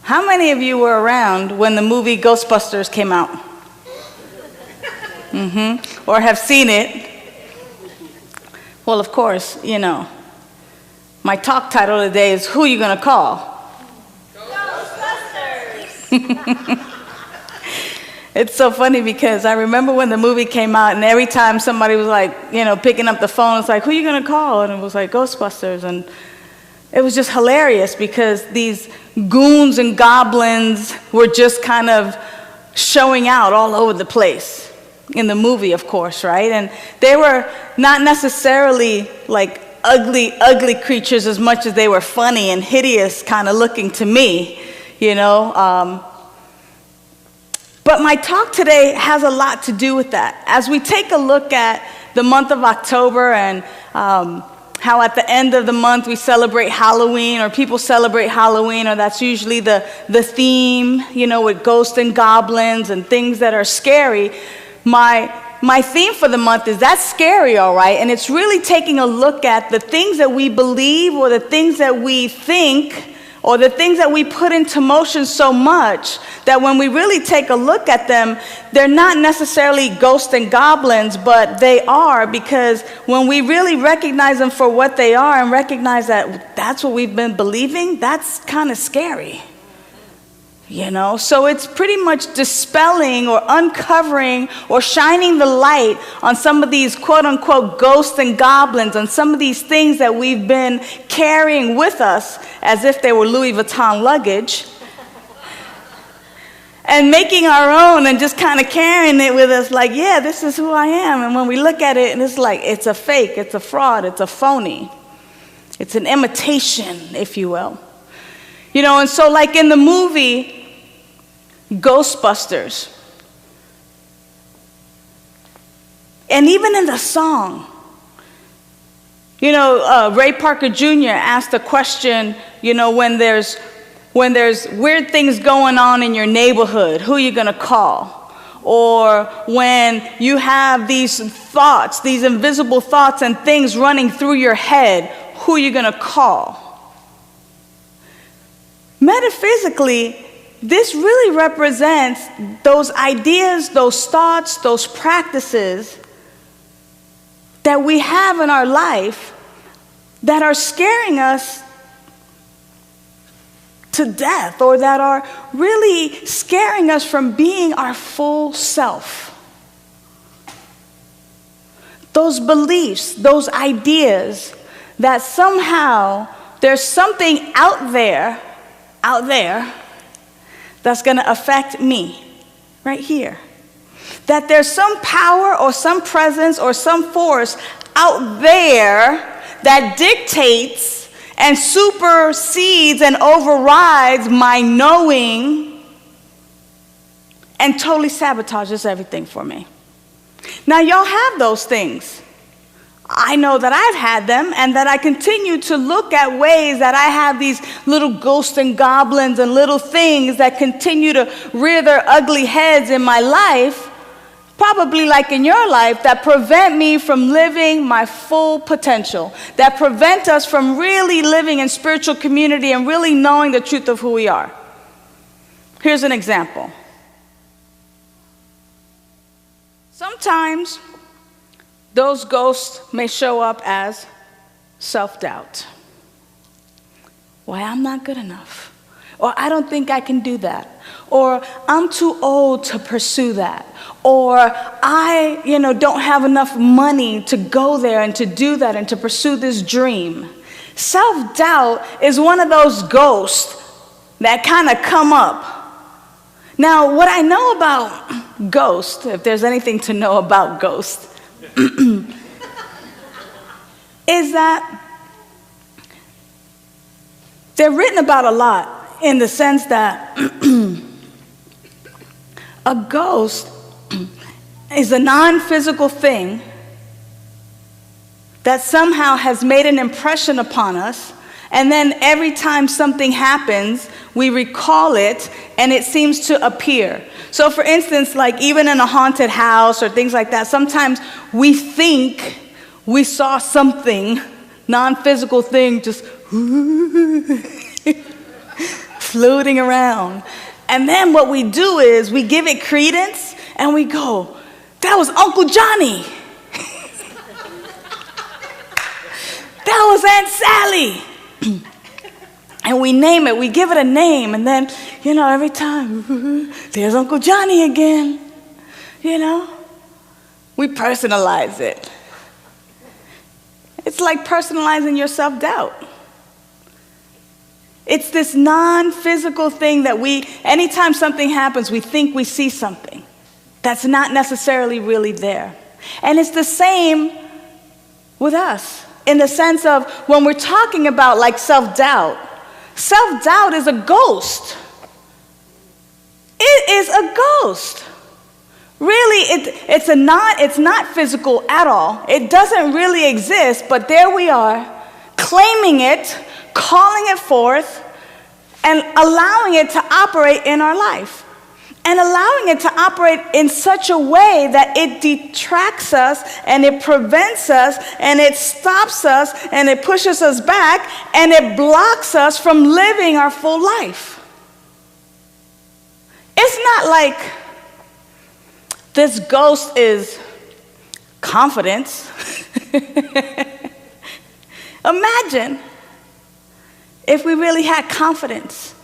How many of you were around when the movie Ghostbusters came out? Or have seen it? Well, of course, you know. My talk title today is Who You Gonna Call? Ghostbusters! It's so funny because I remember when the movie came out, and every time somebody was like, you know, picking up the phone, it's like, who are you gonna call? And it was like, Ghostbusters. And it was just hilarious because these goons and goblins were just kind of showing out all over the place in the movie, of course, right? And they were not necessarily like ugly creatures as much as they were funny and hideous kind of looking to me, you know. But my talk today has a lot to do with that. As we take a look at the month of October and how at the end of the month we celebrate Halloween, or people celebrate Halloween, or that's usually the theme, you know, with ghosts and goblins and things that are scary. My theme for the month is that's scary, all right, and it's really taking a look at the things that we believe or the things that we think or the things that we put into motion so much that when we really take a look at them, they're not necessarily ghosts and goblins, but they are, because when we really recognize them for what they are and recognize that that's what we've been believing, that's kind of scary. You know, so it's pretty much dispelling or uncovering or shining the light on some of these quote-unquote ghosts and goblins, on some of these things that we've been carrying with us as if they were Louis Vuitton luggage, and making our own and just kind of carrying it with us like, yeah, this is who I am. And when we look at it, and it's like, it's a fake, it's a fraud, it's a phony. It's an imitation, if you will. You know, and so like in the movie Ghostbusters, and even in the song, you know, Ray Parker Jr. asked a question, you know, when there's weird things going on in your neighborhood, who are you going to call? Or when you have these thoughts, these invisible thoughts and things running through your head, who are you going to call? Metaphysically, this really represents those ideas, those thoughts, those practices that we have in our life that are scaring us to death, or that are really scaring us from being our full self. Those beliefs, those ideas that somehow there's something out there that's going to affect me right here. That there's some power or some presence or some force out there that dictates and supersedes and overrides my knowing and totally sabotages everything for me. Now, y'all have those things. I know that I've had them, and that I continue to look at ways that I have these little ghosts and goblins and little things that continue to rear their ugly heads in my life, probably like in your life, that prevent me from living my full potential, that prevent us from really living in spiritual community and really knowing the truth of who we are. Here's an example. Sometimes those ghosts may show up as self-doubt. Why, I'm not good enough. Or I don't think I can do that. Or I'm too old to pursue that. Or I, don't have enough money to go there and to do that and to pursue this dream. Self-doubt is one of those ghosts that kind of come up. Now, what I know about ghosts, if there's anything to know about ghosts, is that they're written about a lot, in the sense that a ghost is a non-physical thing that somehow has made an impression upon us, and then every time something happens, we recall it, and it seems to appear. So for instance, like even in a haunted house or things like that, sometimes we think we saw something, non-physical thing, just floating around. And then what we do is we give it credence and we go, that was Uncle Johnny. That was Aunt Sally. And we name it, we give it a name, and then, every time, there's Uncle Johnny again, We personalize it. It's like personalizing your self-doubt. It's this non-physical thing that anytime something happens, we think we see something that's not necessarily really there. And it's the same with us, in the sense of when we're talking about like self-doubt is a ghost. It is a ghost. Really, it's not physical at all. It doesn't really exist, but there we are, claiming it, calling it forth, and allowing it to operate in our life. And allowing it to operate in such a way that it detracts us, and it prevents us, and it stops us, and it pushes us back, and it blocks us from living our full life. It's not like this ghost is confidence. Imagine if we really had confidence,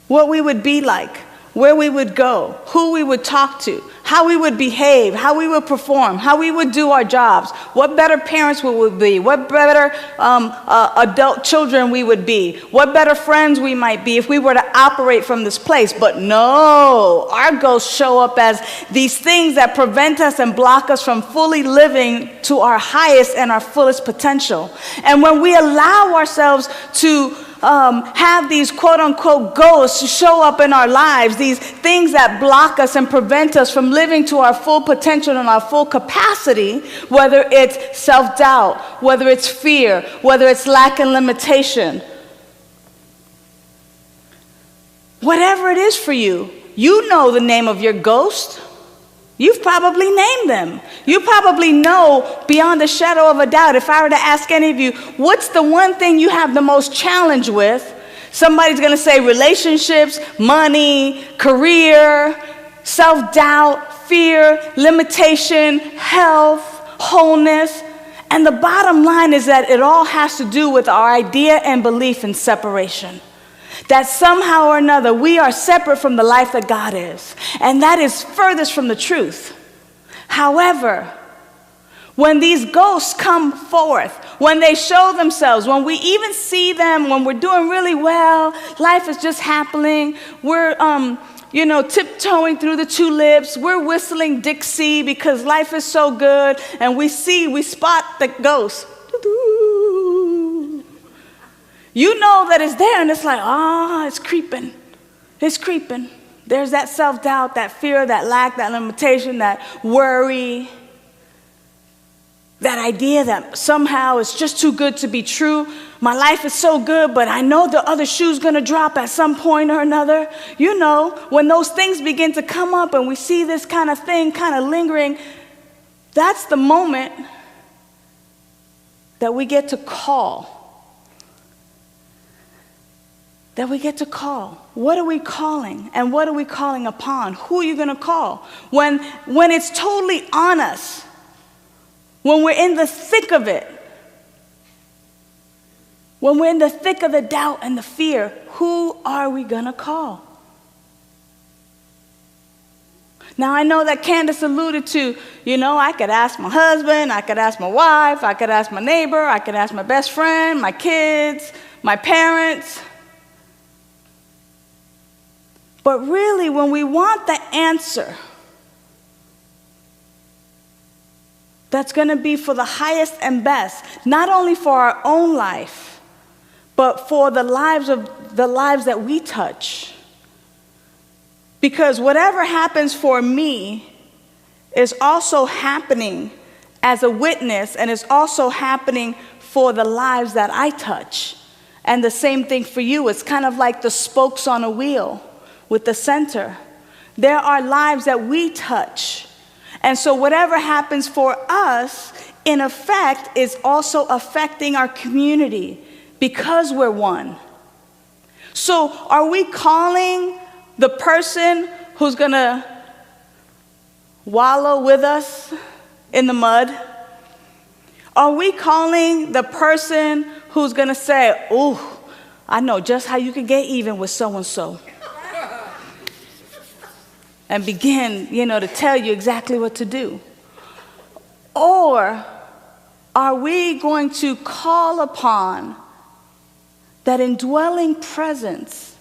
what we would be like, where we would go, who we would talk to, how we would behave, how we would perform, how we would do our jobs, what better parents we would be, what better adult children we would be, what better friends we might be if we were to operate from this place. But no, our ghosts show up as these things that prevent us and block us from fully living to our highest and our fullest potential. And when we allow ourselves to have these quote-unquote ghosts show up in our lives, these things that block us and prevent us from living to our full potential and our full capacity, whether it's self-doubt, whether it's fear, whether it's lack and limitation. Whatever it is for you, you know the name of your ghost. You've probably named them. You probably know beyond a shadow of a doubt. If I were to ask any of you, what's the one thing you have the most challenge with? Somebody's going to say relationships, money, career, self-doubt, fear, limitation, health, wholeness. And the bottom line is that it all has to do with our idea and belief in separation. That somehow or another we are separate from the life that God is. And that is furthest from the truth. However, when these ghosts come forth, when they show themselves, when we even see them, when we're doing really well, life is just happening, we're tiptoeing through the tulips, we're whistling Dixie because life is so good, and we spot the ghost. You know that it's there, and it's like, it's creeping. It's creeping. There's that self-doubt, that fear, that lack, that limitation, that worry, that idea that somehow it's just too good to be true. My life is so good, but I know the other shoe's going to drop at some point or another. When those things begin to come up and we see this kind of thing kind of lingering, that's the moment that we get to call. That we get to call. What are we calling? And what are we calling upon? Who are you going to call? When it's totally on us, when we're in the thick of it, when we're in the thick of the doubt and the fear, who are we going to call? Now, I know that Candace alluded to, I could ask my husband, I could ask my wife, I could ask my neighbor, I could ask my best friend, my kids, my parents. But really, when we want the answer that's going to be for the highest and best, not only for our own life, but for the lives that we touch. Because whatever happens for me is also happening as a witness, and is also happening for the lives that I touch. And the same thing for you. It's kind of like the spokes on a wheel with the center. There are lives that we touch. And so whatever happens for us, in effect, is also affecting our community because we're one. So are we calling the person who's going to wallow with us in the mud? Are we calling the person who's going to say, "Ooh, I know just how you can get even with so-and-so," and begin, to tell you exactly what to do? Or are we going to call upon that indwelling presence,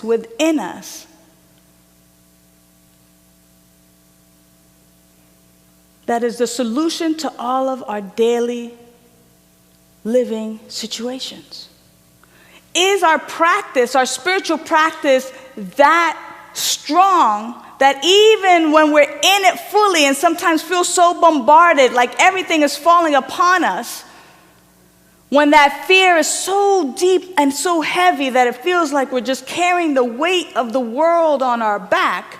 within us that is the solution to all of our daily living situations? Is our practice, our spiritual practice, that strong that even when we're in it fully and sometimes feel so bombarded, like everything is falling upon us, when that fear is so deep and so heavy that it feels like we're just carrying the weight of the world on our back,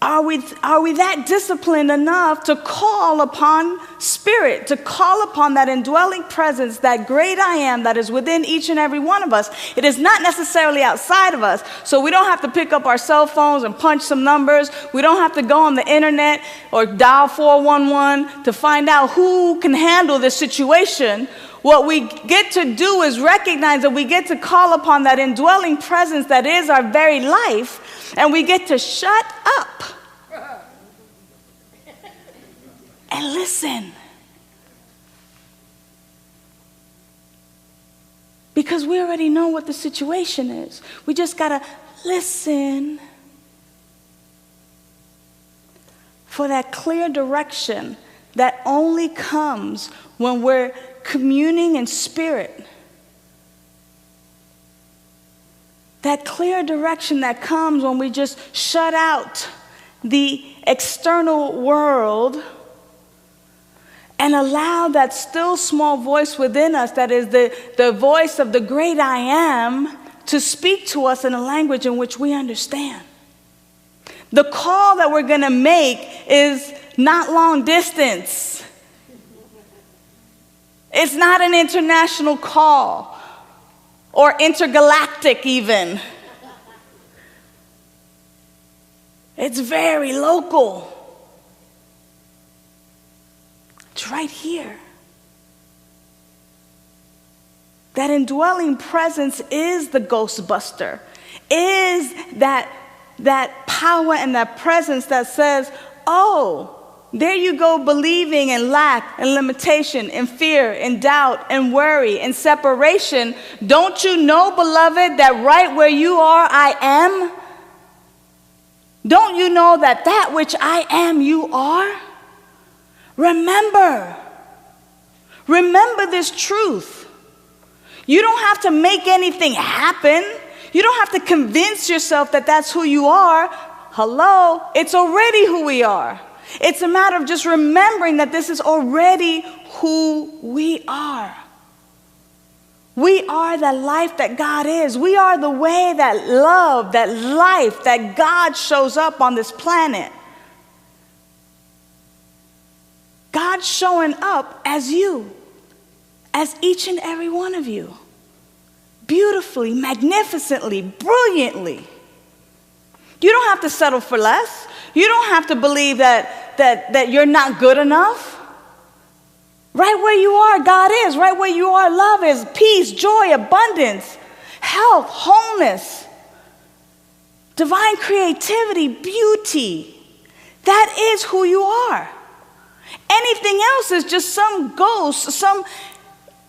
are we that disciplined enough to call upon Spirit, to call upon that indwelling presence, that great I am that is within each and every one of us? It is not necessarily outside of us, so we don't have to pick up our cell phones and punch some numbers. We don't have to go on the internet or dial 411 to find out who can handle this situation. What we get to do is recognize that we get to call upon that indwelling presence that is our very life, and we get to shut up and listen. Because we already know what the situation is. We just got to listen for that clear direction that only comes when we're communing in spirit. That clear direction that comes when we just shut out the external world and allow that still small voice within us that is the voice of the great I am to speak to us in a language in which we understand. The call that we're going to make is not long distance. It's not an international call or intergalactic even. It's very local. It's right here. That indwelling presence is the Ghostbuster, is that power and that presence that says, oh, there you go, believing in lack and limitation and fear and doubt and worry and separation. Don't you know, beloved, that right where you are, I am? Don't you know that which I am, you are? Remember this truth. You don't have to make anything happen. You don't have to convince yourself that that's who you are. Hello, it's already who we are. It's a matter of just remembering that this is already who we are. We are the life that God is. We are the way that love, that life, that God shows up on this planet. God's showing up as you, as each and every one of you. Beautifully, magnificently, brilliantly. You don't have to settle for less. You don't have to believe that you're not good enough. Right where you are, God is. Right where you are, love is. Peace, joy, abundance, health, wholeness, divine creativity, beauty. That is who you are. Anything else is just some ghost, some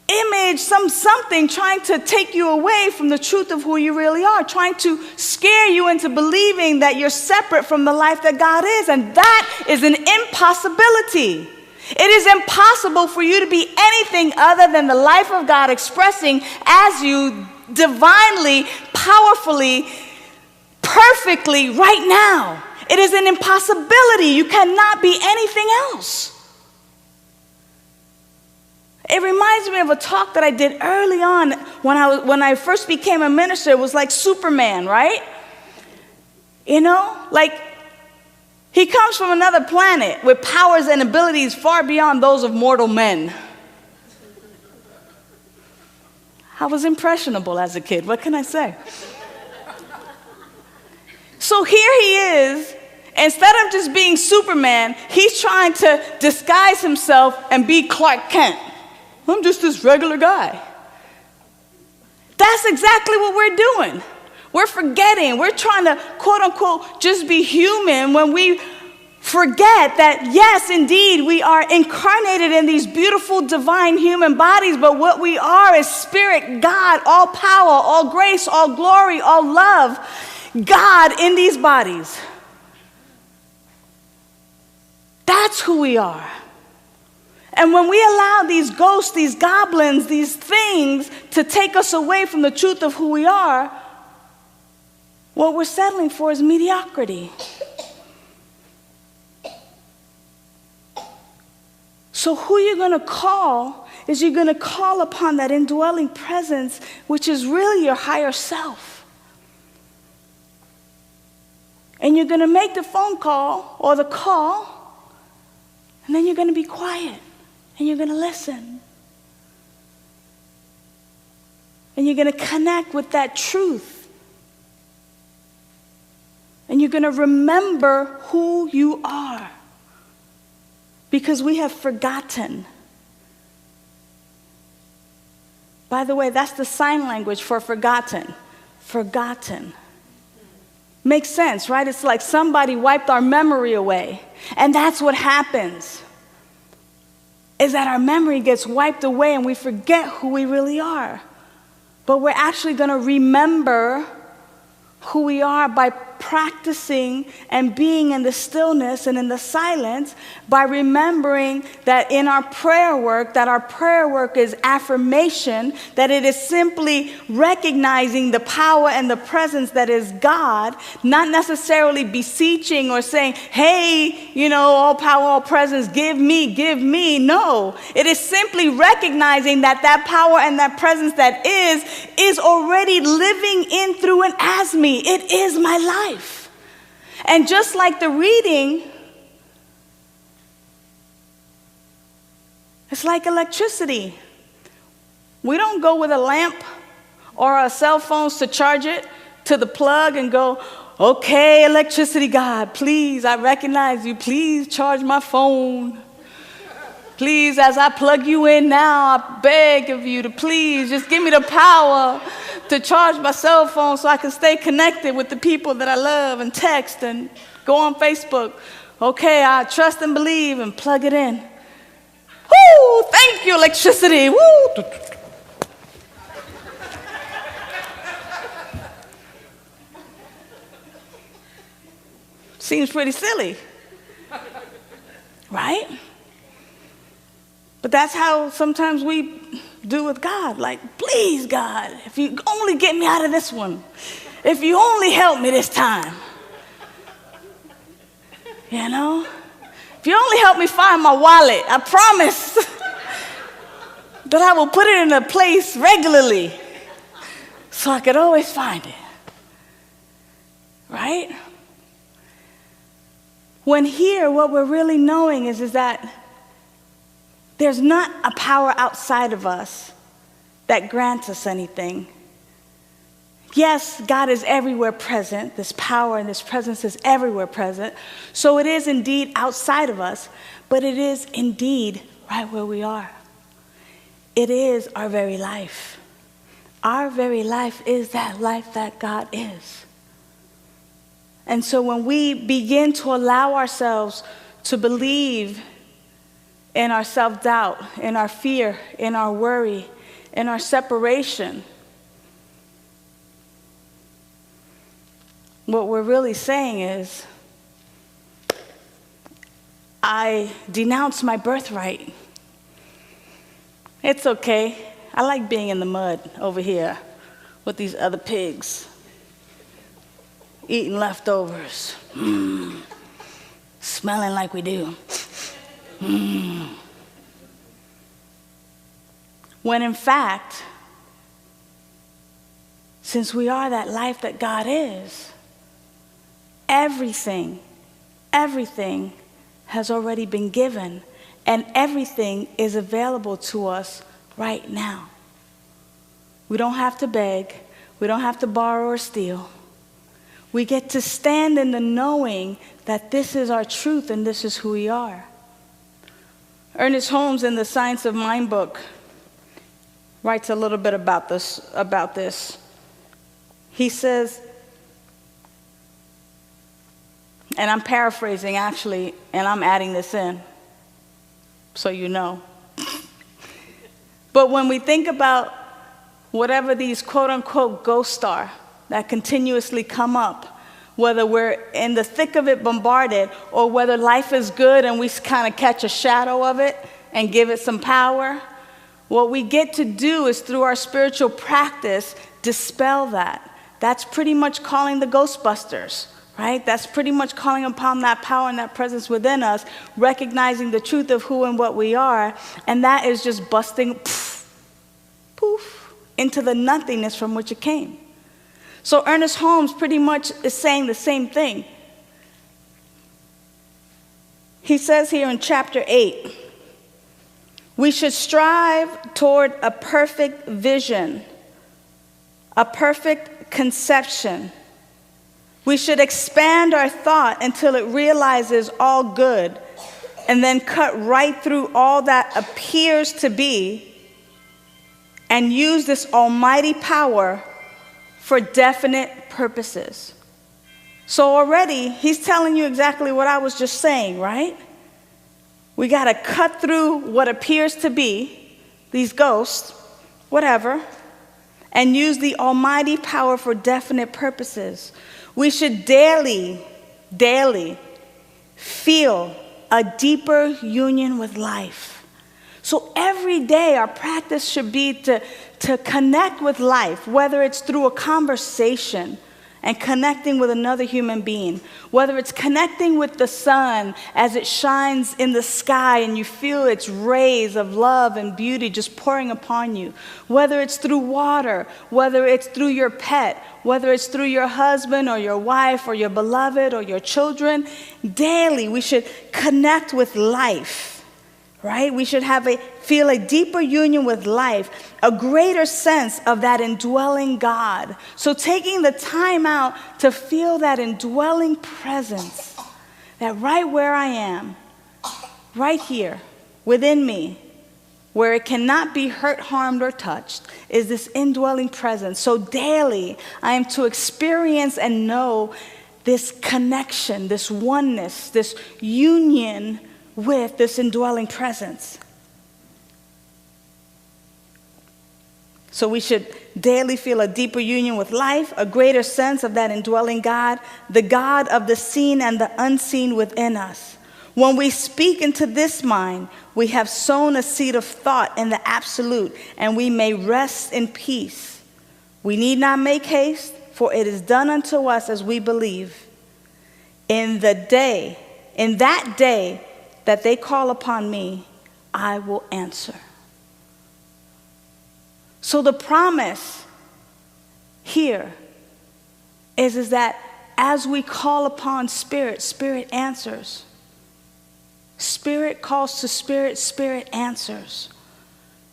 image, something trying to take you away from the truth of who you really are, trying to scare you into believing that you're separate from the life that God is. And that is an impossibility. It is impossible for you to be anything other than the life of God expressing as you divinely, powerfully, perfectly right now. It is an impossibility. You cannot be anything else. It reminds me of a talk that I did early on when I first became a minister. It was like Superman, right? You know, like He comes from another planet with powers and abilities far beyond those of mortal men. I was impressionable as a kid. What can I say? So here he is. Instead of just being Superman, he's trying to disguise himself and be Clark Kent. I'm just this regular guy. That's exactly what we're doing. We're forgetting. We're trying to, quote unquote, just be human when we forget that, yes, indeed, we are incarnated in these beautiful, divine human bodies, but what we are is spirit, God, all power, all grace, all glory, all love. God in these bodies. That's who we are. And when we allow these ghosts, these goblins, these things to take us away from the truth of who we are, what we're settling for is mediocrity. So who you're going to call is you're going to call upon that indwelling presence, which is really your higher self. And you're going to make the phone call or the call, and then you're going to be quiet, and you're going to listen. And you're going to connect with that truth. And you're going to remember who you are. Because we have forgotten. By the way, that's the sign language for forgotten. Forgotten. Makes sense, right? It's like somebody wiped our memory away. And that's what happens. Is that our memory gets wiped away and we forget who we really are. But we're actually going to remember who we are by practicing and being in the stillness and in the silence, by remembering that in our prayer work, that our prayer work is affirmation, that it is simply recognizing the power and the presence that is God, not necessarily beseeching or saying, hey, all power, all presence, give me. No, it is simply recognizing that that power and that presence that is already living in, through, and as me. It is my life. And just like the reading, it's like electricity. We don't go with a lamp or our cell phones to charge it to the plug and go, okay, electricity God, please, I recognize you. Please charge my phone. Please, as I plug you in now, I beg of you to please just give me the power to charge my cell phone so I can stay connected with the people that I love and text and go on Facebook. Okay, I trust and believe and plug it in. Woo! Thank you, electricity. Woo! Seems pretty silly, right? But that's how sometimes we do with God. Like, please, God, if you only get me out of this one. If you only help me this time. If you only help me find my wallet, I promise that I will put it in a place regularly so I could always find it. Right? When here, what we're really knowing is that there's not a power outside of us that grants us anything. Yes, God is everywhere present. This power and this presence is everywhere present. So it is indeed outside of us, but it is indeed right where we are. It is our very life. Our very life is that life that God is. And so when we begin to allow ourselves to believe in our self-doubt, in our fear, in our worry, in our separation, what we're really saying is, I denounce my birthright. It's okay. I like being in the mud over here with these other pigs, eating leftovers, smelling like we do. When in fact, since we are that life that God is, everything everything has already been given, and everything is available to us right now. We don't have to beg. We don't have to borrow or steal. We get to stand in the knowing that this is our truth and this is who we are. Ernest Holmes, in the Science of Mind book, writes a little bit about this. He says, and I'm paraphrasing actually, and I'm adding this in, so you know. But when we think about whatever these quote-unquote ghosts are that continuously come up, whether we're in the thick of it bombarded, or whether life is good and we kind of catch a shadow of it and give it some power, what we get to do is, through our spiritual practice, dispel that. That's pretty much calling the Ghostbusters, right? That's pretty much calling upon that power and that presence within us, recognizing the truth of who and what we are, and that is just busting, poof, into the nothingness from which it came. So Ernest Holmes pretty much is saying the same thing. He says here in chapter 8, we should strive toward a perfect vision, a perfect conception. We should expand our thought until it realizes all good, and then cut right through all that appears to be, and use this almighty power for definite purposes. So already, he's telling you exactly what I was just saying, right? We got to cut through what appears to be, these ghosts, whatever, and use the almighty power for definite purposes. We should daily feel a deeper union with life. So every day our practice should be to connect with life, whether it's through a conversation and connecting with another human being, whether it's connecting with the sun as it shines in the sky and you feel its rays of love and beauty just pouring upon you, whether it's through water, whether it's through your pet, whether it's through your husband or your wife or your beloved or your children. Daily we should connect with life. Right? We should feel a deeper union with life, a greater sense of that indwelling God. So taking the time out to feel that indwelling presence, that right where I am, right here, within me, where it cannot be hurt, harmed, or touched, is this indwelling presence. So daily, I am to experience and know this connection, this oneness, this union with this indwelling presence. So we should daily feel a deeper union with life, a greater sense of that indwelling God, the God of the seen and the unseen within us. When we speak into this mind, we have sown a seed of thought in the absolute, and we may rest in peace. We need not make haste, for it is done unto us as we believe. In that day that they call upon me, I will answer. So the promise here is that as we call upon Spirit, Spirit answers. Spirit calls to Spirit, Spirit answers.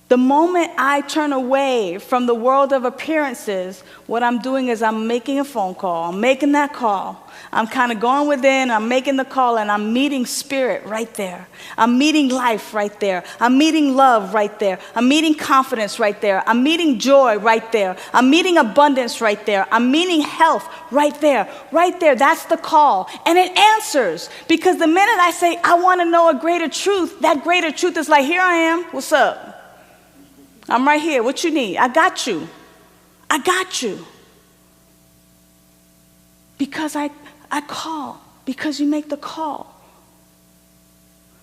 The moment I turn away from the world of appearances, what I'm doing is I'm making a phone call. I'm making that call. I'm kind of going within, I'm making the call, and I'm meeting Spirit right there. I'm meeting life right there. I'm meeting love right there. I'm meeting confidence right there. I'm meeting joy right there. I'm meeting abundance right there. I'm meeting health right there. Right there, that's the call. And it answers, because the minute I say, I want to know a greater truth, that greater truth is like, here I am, what's up? I'm right here, what you need? I got you. I got you. Because I call, because you make the call.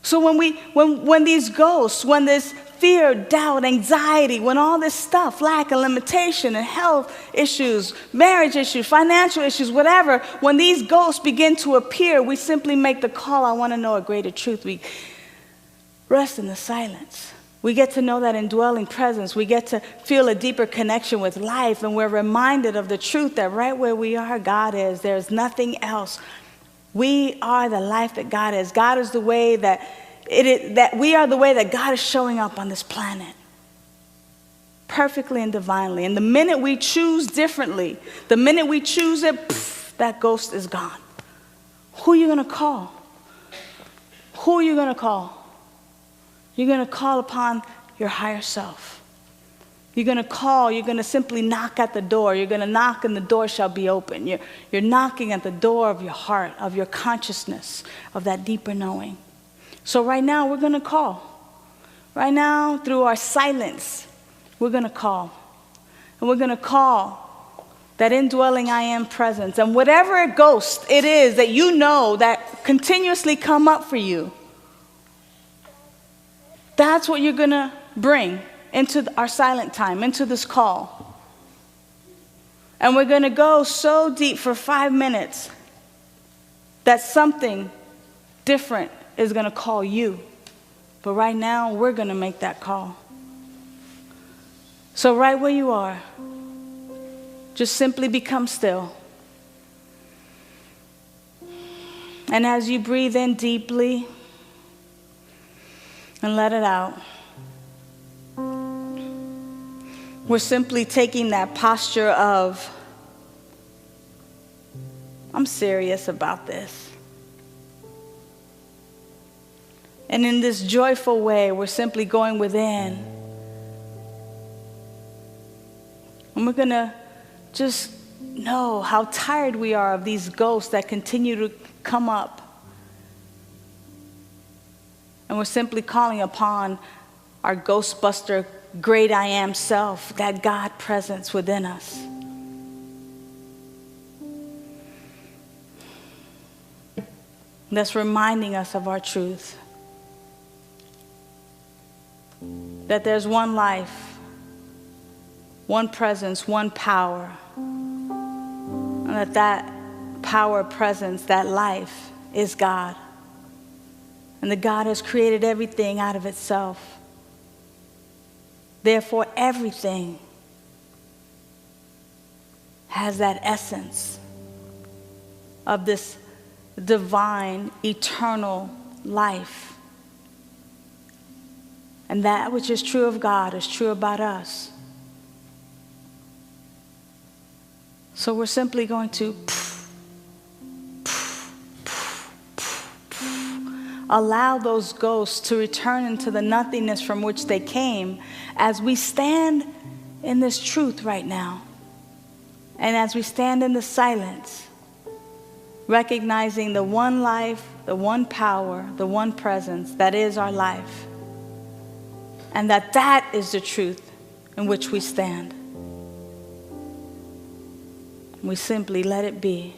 So when these ghosts, when this fear, doubt, anxiety, when all this stuff, lack and limitation and health issues, marriage issues, financial issues, whatever, when these ghosts begin to appear, we simply make the call, I want to know a greater truth. We rest in the silence. We get to know that indwelling presence. We get to feel a deeper connection with life, and we're reminded of the truth that right where we are, God is. There's nothing else We are the life that God is. God is the way that that we are the way that God is showing up on this planet. Perfectly and divinely. And the minute we choose differently, the minute we choose it, that ghost is gone. Who are you going to call? Who are you going to call? You're going to call upon your higher self. You're going to call, you're going to simply knock at the door. You're going to knock and the door shall be open. You're knocking at the door of your heart, of your consciousness, of that deeper knowing. So right now we're going to call. Right now, through our silence, we're going to call. And we're going to call that indwelling I am presence. And whatever ghost it is that you know that continuously come up for you, that's what you're going to bring into our silent time, into this call. And we're going to go so deep for 5 minutes that something different is going to call you. But right now, we're going to make that call. So right where you are, just simply become still. And as you breathe in deeply and let it out, we're simply taking that posture of, I'm serious about this. And in this joyful way, we're simply going within. And we're going to just know how tired we are of these ghosts that continue to come up. And we're simply calling upon our Ghostbuster great I am self, that God presence within us. That's reminding us of our truth. That there's one life, one presence, one power. And that power, presence, that life is God. And that God has created everything out of itself. Therefore, everything has that essence of this divine, eternal life. And that which is true of God is true about us. So we're simply going to allow those ghosts to return into the nothingness from which they came as we stand in this truth right now. And as we stand in the silence, recognizing the one life, the one power, the one presence that is our life. And that is the truth in which we stand. We simply let it be.